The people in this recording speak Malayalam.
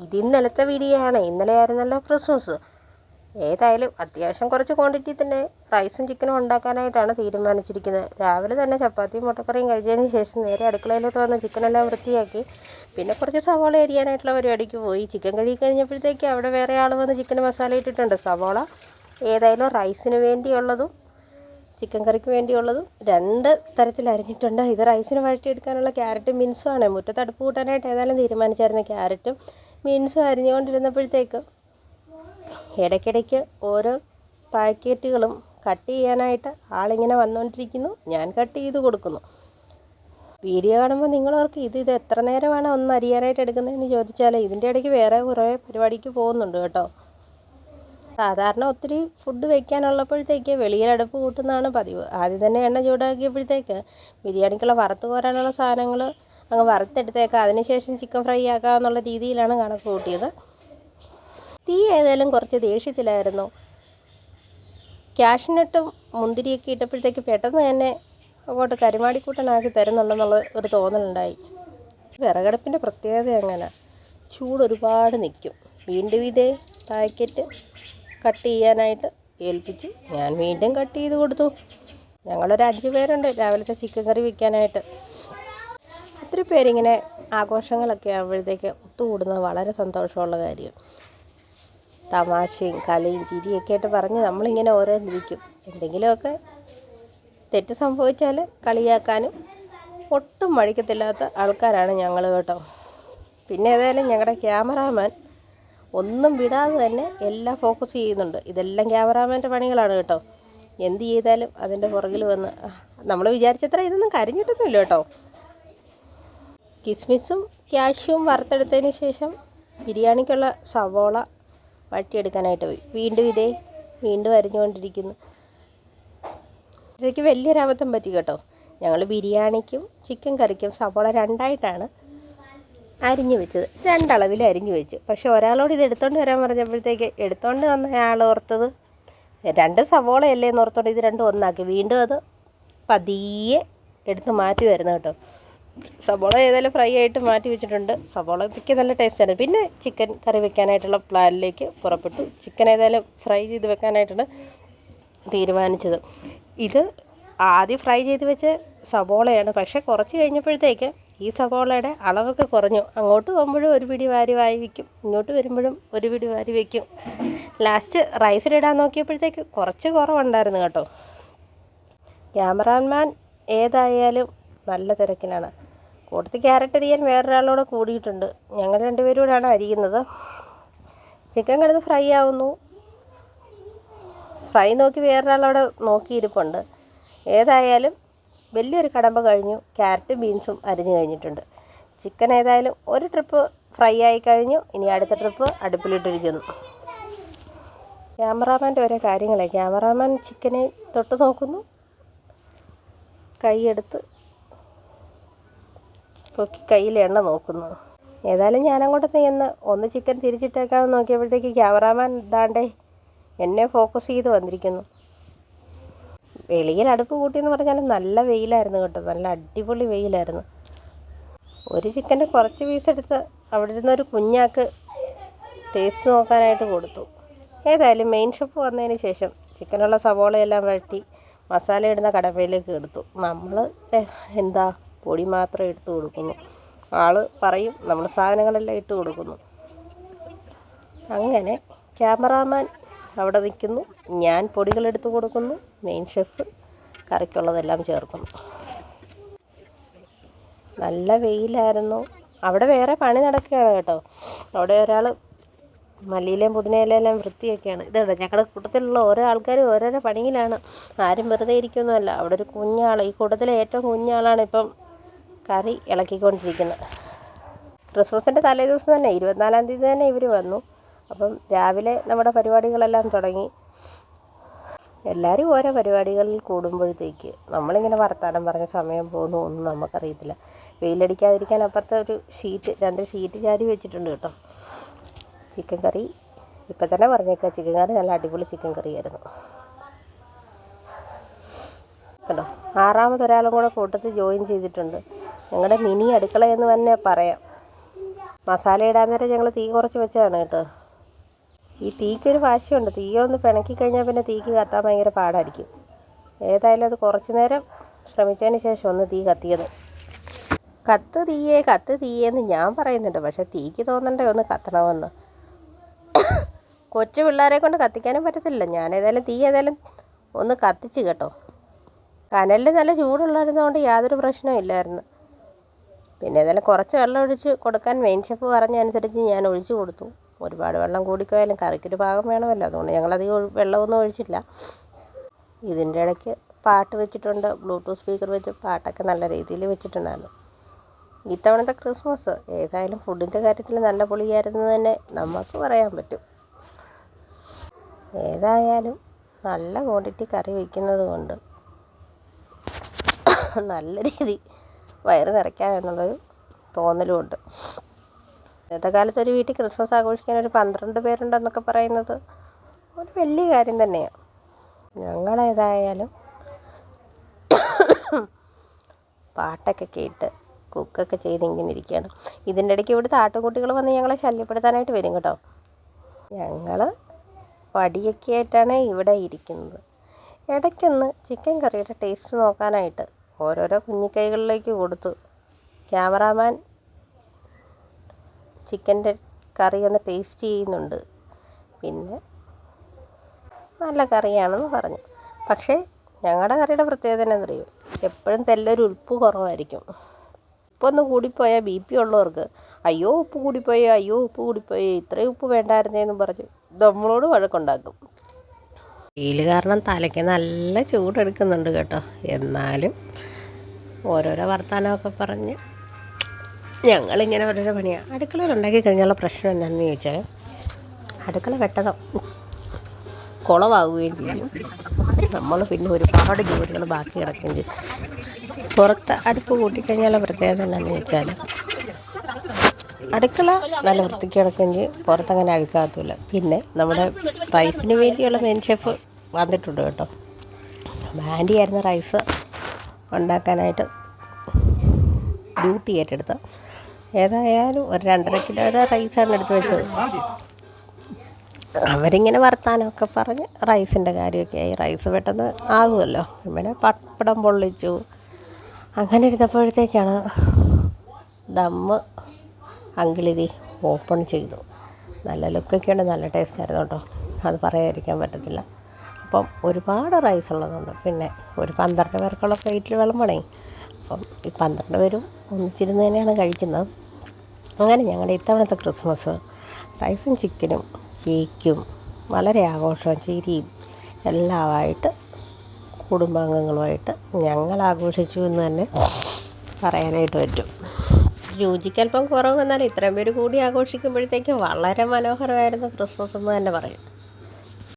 ഇത് ഇന്നലത്തെ വീഡിയോ ആണ്. ഇന്നലെ ആയിരുന്നല്ലോ ക്രിസ്മസ്. ഏതായാലും അത്യാവശ്യം കുറച്ച് ക്വാണ്ടിറ്റി തന്നെ റൈസും ചിക്കനും ഉണ്ടാക്കാനായിട്ടാണ് തീരുമാനിച്ചിരിക്കുന്നത്. രാവിലെ തന്നെ ചപ്പാത്തിയും മുട്ടക്കറിയും കഴിച്ചതിന് ശേഷം നേരെ അടുക്കളയിലോട്ട് വന്ന് ചിക്കനെല്ലാം വൃത്തിയാക്കി പിന്നെ കുറച്ച് സവാള അരിയാനായിട്ടുള്ള പരിപാടിക്ക് പോയി. ചിക്കൻ കഴുകി കഴിഞ്ഞപ്പോഴത്തേക്ക് അവിടെ വേറെ ആൾ വന്ന് ചിക്കൻ മസാല ഇട്ടിട്ടുണ്ട്. സവാള ഏതായാലും റൈസിന് വേണ്ടിയുള്ളതും ചിക്കൻ കറിക്ക് വേണ്ടിയുള്ളതും രണ്ട് തരത്തിൽ അരിഞ്ഞിട്ടുണ്ട്. ഇത് റൈസിന് വഴറ്റിയെടുക്കാനുള്ള ക്യാരറ്റും ബീൻസും ആണ്. മുറ്റത്ത് അടുപ്പ് കൂട്ടാനായിട്ട് ഏതായാലും തീരുമാനിച്ചായിരുന്നു. ക്യാരറ്റും ബീൻസും അരിഞ്ഞുകൊണ്ടിരുന്നപ്പോഴത്തേക്ക് ഇടയ്ക്കിടയ്ക്ക് ഓരോ പാക്കറ്റുകളും കട്ട് ചെയ്യാനായിട്ട് ആളിങ്ങനെ വന്നുകൊണ്ടിരിക്കുന്നു. ഞാൻ കട്ട് ചെയ്ത് കൊടുക്കുന്നു. വീഡിയോ കാണുമ്പോൾ നിങ്ങളവർക്ക് ഇത് എത്ര നേരമാണ് ഒന്ന് അരിയാനായിട്ട് എടുക്കുന്നതെന്ന് ചോദിച്ചാൽ ഇതിൻ്റെ ഇടയ്ക്ക് വേറെ കുറേ പരിപാടിക്ക് പോകുന്നുണ്ട് കേട്ടോ. സാധാരണ ഒത്തിരി ഫുഡ് വയ്ക്കാനുള്ളപ്പോഴത്തേക്ക് വെളിയിൽ അടുപ്പ് കൂട്ടുന്നതാണ് പതിവ്. ആദ്യം തന്നെ എണ്ണ ചൂടാക്കിയപ്പോഴത്തേക്ക് ബിരിയാണിക്കുള്ള വറുത്ത് കോരാനുള്ള സാധനങ്ങൾ അങ്ങ് വറുത്തെടുത്തേക്കാം, അതിനുശേഷം ചിക്കൻ ഫ്രൈ ആക്കാമെന്നുള്ള രീതിയിലാണ് കണക്ക് കൂട്ടിയത്. തീ ഏതായാലും കുറച്ച് ദേഷ്യത്തിലായിരുന്നു. ക്യാഷ്നട്ടും മുന്തിരിയൊക്കെ ഇട്ടപ്പോഴത്തേക്ക് പെട്ടെന്ന് തന്നെ അങ്ങോട്ട് കരിമാടിക്കൂട്ടനാക്കി തരുന്നുണ്ടെന്നുള്ള ഒരു തോന്നലുണ്ടായി. വിറകടുപ്പിൻ്റെ പ്രത്യേകത അങ്ങനെ ചൂട് ഒരുപാട് നിൽക്കും. വീണ്ടും ഇതേ പാക്കറ്റ് കട്ട് ചെയ്യാനായിട്ട് ഏൽപ്പിച്ചു. ഞാൻ വീണ്ടും കട്ട് ചെയ്ത് കൊടുത്തു. ഞങ്ങളൊരു 5 പേരുണ്ട് രാവിലത്തെ ചിക്കൻ കറി വയ്ക്കാനായിട്ട്. ഒത്തിരി പേരിങ്ങനെ ആഘോഷങ്ങളൊക്കെ ആകുമ്പോഴത്തേക്ക് ഒത്തുകൂടുന്നത് വളരെ സന്തോഷമുള്ള കാര്യം. തമാശയും കളിയും ചിരിയൊക്കെ ആയിട്ട് പറഞ്ഞ് നമ്മളിങ്ങനെ ഓരോന്നിരിക്കും. എന്തെങ്കിലുമൊക്കെ തെറ്റ് സംഭവിച്ചാൽ കളിയാക്കാനും ഒട്ടും മടിക്കത്തില്ലാത്ത ആൾക്കാരാണ് ഞങ്ങൾ കേട്ടോ. പിന്നെ ഏതായാലും ഞങ്ങളുടെ ക്യാമറാമാൻ ഒന്നും വിടാതെ തന്നെ എല്ലാം ഫോക്കസ് ചെയ്യുന്നുണ്ട്. ഇതെല്ലാം ക്യാമറാമാൻ്റെ പണികളാണ് കേട്ടോ. എന്ത് ചെയ്താലും അതിൻ്റെ പുറകിൽ വന്ന് നമ്മൾ വിചാരിച്ചത്ര ഇതൊന്നും കരിഞ്ഞിട്ടൊന്നുമില്ല കേട്ടോ. കിസ്മിസും ക്യാഷ്യൂവും വറുത്തെടുത്തതിന് ശേഷം ബിരിയാണിക്കുള്ള സവോള വഴറ്റിയെടുക്കാനായിട്ട് പോയി. വീണ്ടും അരിഞ്ഞുകൊണ്ടിരിക്കുന്നു. ഇടയ്ക്ക് വലിയൊരു അബദ്ധം പറ്റി കേട്ടോ. ഞങ്ങൾ ബിരിയാണിക്കും ചിക്കൻ കറിക്കും സവോള രണ്ടായിട്ടാണ് അരിഞ്ഞു വെച്ചത്. രണ്ടളവിൽ അരിഞ്ഞു വെച്ചു. പക്ഷേ ഒരാളോട് ഇത് എടുത്തുകൊണ്ട് വരാൻ പറഞ്ഞപ്പോഴത്തേക്ക് എടുത്തുകൊണ്ട് വന്ന ആൾ ഓർത്തത് 2 സവോളയല്ലേ എന്ന് ഓർത്തോണ്ട് ഇത് രണ്ടും ഒന്നാക്കി. വീണ്ടും അത് പതിയെ എടുത്ത് മാറ്റി വരുന്നു കേട്ടോ. സവോള ഏതായാലും ഫ്രൈ ആയിട്ട് മാറ്റി വെച്ചിട്ടുണ്ട്. സവോളയ്ക്ക് നല്ല ടേസ്റ്റാണ്. പിന്നെ ചിക്കൻ കറി വെക്കാനായിട്ടുള്ള പ്ലാനിലേക്ക് പുറപ്പെട്ടു. ചിക്കൻ ഏതായാലും ഫ്രൈ ചെയ്ത് വെക്കാനായിട്ടാണ് തീരുമാനിച്ചത്. ഇത് ആദ്യം ഫ്രൈ ചെയ്ത് വെച്ച സവോളയാണ്. പക്ഷേ കുറച്ച് കഴിഞ്ഞപ്പോഴത്തേക്ക് ഈ സവോളയുടെ അളവൊക്കെ കുറഞ്ഞു. അങ്ങോട്ട് പോകുമ്പോഴും ഒരു പിടി വാരി വയ്ക്കും, ഇങ്ങോട്ട് വരുമ്പോഴും ഒരു പിടി വാരി വയ്ക്കും. ലാസ്റ്റ് റൈസിലിടാൻ നോക്കിയപ്പോഴത്തേക്ക് കുറച്ച് കുറവുണ്ടായിരുന്നു കേട്ടോ. ക്യാമറാമാൻ ഏതായാലും നല്ല തിരക്കിലാണ്. കൂട്ടത്തിൽ ക്യാരറ്റ് അരിയാൻ വേറൊരാളോട് കൂടിയിട്ടുണ്ട്. ഞങ്ങൾ 2 പേരും കൂടെയാണ് അരിയുന്നത്. ചിക്കൻ കിടന്ന് ഫ്രൈ ആവുന്നു. ഫ്രൈ നോക്കി വേറൊരാളോട് നോക്കിയിരിപ്പുണ്ട്. ഏതായാലും വലിയൊരു കടമ്പ കഴിഞ്ഞു. ക്യാരറ്റും ബീൻസും അരിഞ്ഞു കഴിഞ്ഞിട്ടുണ്ട്. ചിക്കൻ ഏതായാലും ഒരു ട്രിപ്പ് ഫ്രൈ ആയി കഴിഞ്ഞു. ഇനി അടുത്ത ട്രിപ്പ് അടുപ്പിലിട്ടിരിക്കുന്നു. ക്യാമറാമാൻ്റെ ഓരോ കാര്യങ്ങളെ ക്യാമറാമാൻ ചിക്കനെ തൊട്ട് നോക്കുന്നു, കൈയെടുത്ത് പൊക്കി കയ്യിൽ എണ്ണ നോക്കുന്നു. ഏതായാലും ഞാനങ്ങോട്ട് ഒന്ന് ചിക്കൻ തിരിച്ചിട്ടേക്കാമെന്ന് നോക്കിയപ്പോഴത്തേക്ക് ക്യാമറാമാൻ ഇതാണ്ടേ എന്നെ ഫോക്കസ് ചെയ്ത് വന്നിരിക്കുന്നു. വെളിയിൽ അടുപ്പ് കൂട്ടിയെന്ന് പറഞ്ഞാൽ നല്ല വെയിലായിരുന്നു കേട്ടോ. നല്ല അടിപൊളി വെയിലായിരുന്നു. ഒരു ചിക്കൻ്റെ കുറച്ച് പീസെടുത്ത് അവിടെ ഇരുന്നൊരു കുഞ്ഞാക്ക് ടേസ്റ്റ് നോക്കാനായിട്ട് കൊടുത്തു. ഏതായാലും മെയിൻ ഷെഫ് വന്നതിന് ശേഷം ചിക്കനുള്ള സവോളയെല്ലാം വഴറ്റി മസാല ഇടുന്ന കടപ്പയിലേക്ക് എടുത്തു. നമ്മൾ പൊടി മാത്രം എടുത്ത് കൊടുക്കുന്നു. ആൾ പറയും നമ്മൾ സാധനങ്ങളെല്ലാം ഇട്ട് കൊടുക്കുന്നു. അങ്ങനെ ക്യാമറാമാൻ അവിടെ നിൽക്കുന്നു, ഞാൻ പൊടികളെടുത്ത് കൊടുക്കുന്നു, മെയിൻ ഷെഫ് കറിക്കുള്ളതെല്ലാം ചേർക്കുന്നു. നല്ല വെയിലായിരുന്നു. അവിടെ വേറെ പണി നടക്കുകയാണ് കേട്ടോ. അവിടെ ഒരാൾ മല്ലിയിലയും പുതിനയിലെല്ലാം വൃത്തിയൊക്കെയാണ്. ഇതാണ് ഞങ്ങളുടെ കൂട്ടത്തിലുള്ള ഓരോ ആൾക്കാരും ഓരോരോ പണിയിലാണ്. ആരും വെറുതെ ഇരിക്കുന്നതല്ല. അവിടെ ഒരു കുഞ്ഞാൾ, ഈ കൂട്ടത്തിലെ ഏറ്റവും കുഞ്ഞാളാണ് ഇപ്പം കറി ഇളക്കിക്കൊണ്ടിരിക്കുന്നത്. ക്രിസ്മസിൻ്റെ തലേദിവസം തന്നെ 24-ാം തീയതി തന്നെ ഇവർ വന്നു. അപ്പം രാവിലെ നമ്മുടെ പരിപാടികളെല്ലാം തുടങ്ങി. എല്ലാവരും ഓരോ പരിപാടികളിൽ കൂടുമ്പോഴത്തേക്ക് നമ്മളിങ്ങനെ വർത്താനം പറഞ്ഞ സമയം പോകുന്നു ഒന്നും നമുക്കറിയത്തില്ല. വെയിലടിക്കാതിരിക്കാൻ അപ്പുറത്തെ ഒരു 2 ഷീറ്റ് ചാരി വെച്ചിട്ടുണ്ട് കേട്ടോ. ചിക്കൻ കറി ഇപ്പം തന്നെ പറഞ്ഞേക്കാം, ചിക്കൻ കറി നല്ല അടിപൊളി ചിക്കൻ കറിയായിരുന്നു കേട്ടോ. 6ാമതൊരാളും കൂടെ കൂട്ടത്തിൽ ജോയിൻ ചെയ്തിട്ടുണ്ട്. ഞങ്ങളുടെ മിനി അടുക്കള എന്ന് തന്നെ പറയാം. മസാല ഇടാൻ നേരം ഞങ്ങൾ തീ കുറച്ച് വെച്ചതാണ് കേട്ടോ. ഈ തീക്കൊരു വാശിയുണ്ട്, തീയൊന്ന് പിണക്കി കഴിഞ്ഞാൽ പിന്നെ തീക്ക് കത്താൻ ഭയങ്കര പാടായിരിക്കും. ഏതായാലും അത് കുറച്ച് നേരം ശ്രമിച്ചതിന് ശേഷം ഒന്ന് തീ കത്തിയത്. കത്ത് തീയേന്ന് ഞാൻ പറയുന്നുണ്ട്, പക്ഷേ തീക്ക് തോന്നണ്ടേ ഒന്ന് കത്തണമെന്ന്. കൊച്ചു പിള്ളേരെ കൊണ്ട് കത്തിക്കാനും പറ്റത്തില്ല. ഞാനേതായാലും തീ ഒന്ന് കത്തിച്ച് കേട്ടോ. കനലിൽ നല്ല ചൂടുള്ളായിരുന്നതുകൊണ്ട് യാതൊരു പ്രശ്നവും ഇല്ലായിരുന്നു. പിന്നെ ഏതായാലും കുറച്ച് വെള്ളം ഒഴിച്ച് കൊടുക്കാൻ മെയിൻ ഷെഫ് പറഞ്ഞതനുസരിച്ച് ഞാൻ ഒഴിച്ചു കൊടുത്തു. ഒരുപാട് വെള്ളം കൂടിപ്പോയാലും കറിക്കൊരു പാകം വേണമല്ലോ, അതുകൊണ്ട് ഞങ്ങളധികം വെള്ളമൊന്നും ഒഴിച്ചില്ല. ഇതിൻ്റെ ഇടയ്ക്ക് പാട്ട് വെച്ചിട്ടുണ്ട്, ബ്ലൂടൂത്ത് സ്പീക്കർ വെച്ച് പാട്ടൊക്കെ നല്ല രീതിയിൽ വെച്ചിട്ടുണ്ടായിരുന്നു. ഇത്തവണത്തെ ക്രിസ്മസ് ഏതായാലും ഫുഡിൻ്റെ കാര്യത്തിൽ നല്ല പൊളിയായിരുന്നു തന്നെ നമുക്ക് പറയാൻ പറ്റും. ഏതായാലും നല്ല ക്വാണ്ടിറ്റി കറി വയ്ക്കുന്നത് കൊണ്ട് നല്ല രീതി വയറ് നിറയ്ക്കാം എന്നുള്ളൊരു തോന്നലുമുണ്ട്. ഇന്നത്തെ കാലത്ത് ഒരു വീട്ടിൽ ക്രിസ്മസ് ആഘോഷിക്കാൻ ഒരു 12 പേരുണ്ടെന്നൊക്കെ പറയുന്നത് ഒരു വലിയ കാര്യം തന്നെയാണ്. ഞങ്ങളേതായാലും പാട്ടൊക്കെ കേട്ട് കുക്കൊക്കെ ചെയ്ത് ഇങ്ങനെ ഇരിക്കുകയാണ്. ഇതിൻ്റെ ഇടയ്ക്ക് ഇവിടുത്തെ ആട്ടുകുട്ടികൾ വന്ന് ഞങ്ങളെ ശല്യപ്പെടുത്താനായിട്ട് വരും കേട്ടോ. ഞങ്ങൾ വടിയൊക്കെ ആയിട്ടാണ് ഇവിടെ ഇരിക്കുന്നത്. ഇടയ്ക്കൊന്ന് ചിക്കൻ കറിയുടെ ടേസ്റ്റ് നോക്കാനായിട്ട് ഓരോരോ കുഞ്ഞിക്കൈകളിലേക്ക് കൊടുത്തു. ക്യാമറാമാൻ ചിക്കൻ്റെ കറി ഒന്ന് ടേസ്റ്റ് ചെയ്യുന്നുണ്ട്. പിന്നെ നല്ല കറിയാണെന്ന് പറഞ്ഞു. പക്ഷേ ഞങ്ങളുടെ കറിയുടെ പ്രത്യേകത എന്താണെന്നറിയോ, എപ്പോഴും തെല്ലൊരു ഉപ്പ് കുറവായിരിക്കും. ഉപ്പൊന്ന് കൂടിപ്പോയാൽ BP ഉള്ളവർക്ക് അയ്യോ ഉപ്പ് കൂടിപ്പോയി ഇത്രയും ഉപ്പ് വേണ്ടായിരുന്നേന്നും പറഞ്ഞ് നമ്മളോട് വഴക്കുണ്ടാക്കും. വെയിൽ കാരണം തലയ്ക്ക് നല്ല ചൂടെടുക്കുന്നുണ്ട് കേട്ടോ. എന്നാലും ഓരോരോ വർത്തമാനമൊക്കെ പറഞ്ഞ് ഞങ്ങളിങ്ങനെ ഓരോരോ പണിയാണ്. അടുക്കളയിൽ ഉണ്ടാക്കി കഴിഞ്ഞുള്ള പ്രശ്നം എന്താണെന്ന് ചോദിച്ചാൽ, അടുക്കള പെട്ടെന്ന് കുളമാവുകയും ചെയ്യും. നമ്മൾ പിന്നെ ഒരുപാട് ജോലികൾ ബാക്കി കിടക്കുകയും ചെയ്യും. പുറത്ത് അടുപ്പ് കൂട്ടിക്കഴിഞ്ഞാലുള്ള പ്രത്യേകത എന്താണെന്ന് ചോദിച്ചാൽ, അടുക്കള നല്ല വൃത്തിക്ക് കിടക്കുകയും ചെയ്യും, പുറത്തങ്ങനെ അഴുക്കാകത്തില്ല. പിന്നെ നമ്മുടെ റൈസിന് വേണ്ടിയുള്ള മെയിൻ ഷെഫ് വന്നിട്ടുണ്ട് കേട്ടോ. മാൻഡിയായിരുന്നു റൈസ് ഉണ്ടാക്കാനായിട്ട് ഡ്യൂട്ടി ഏറ്റെടുത്ത്. ഏതായാലും ഒരു 2.5 കിലോ റൈസാണ് എടുത്ത് വെച്ചത്. അവരിങ്ങനെ വർത്താനമൊക്കെ പറഞ്ഞ് റൈസിൻ്റെ കാര്യമൊക്കെ ആയി. റൈസ് പെട്ടെന്ന് ആകുമല്ലോ. പിന്നെ പപ്പടം പൊള്ളിച്ചു. അങ്ങനെ ഇരുന്നപ്പോഴത്തേക്കാണ് ദമ്മ് അങ്കിളിതി ഓപ്പൺ ചെയ്തു. നല്ല ലുക്കൊക്കെയുണ്ട്, നല്ല ടേസ്റ്റായിരുന്നു കേട്ടോ, അത് പറയാതിരിക്കാൻ പറ്റത്തില്ല. അപ്പം ഒരുപാട് റൈസ് ഉള്ളതുകൊണ്ട് പിന്നെ ഒരു 12 പേർക്കുള്ള പ്ലേറ്റിൽ വിളമ്പണേ. അപ്പം ഈ 12 പേരും ഒന്നിച്ചിരുന്ന് തന്നെയാണ് കഴിക്കുന്നത്. അങ്ങനെ ഞങ്ങളുടെ ഇത്തവണത്തെ ക്രിസ്മസ് റൈസും ചിക്കനും കേക്കും വളരെ ആഘോഷവും ചിരിയും എല്ലാമായിട്ട് കുടുംബാംഗങ്ങളുമായിട്ട് ഞങ്ങൾ ആഘോഷിച്ചു എന്ന് തന്നെ പറയാനായിട്ട് പറ്റും. രുചിക്കല്പം കുറവ് വന്നാൽ ഇത്രയും പേര് കൂടി ആഘോഷിക്കുമ്പോഴത്തേക്ക് വളരെ മനോഹരമായിരുന്നു ക്രിസ്മസ് എന്ന് തന്നെ പറയും.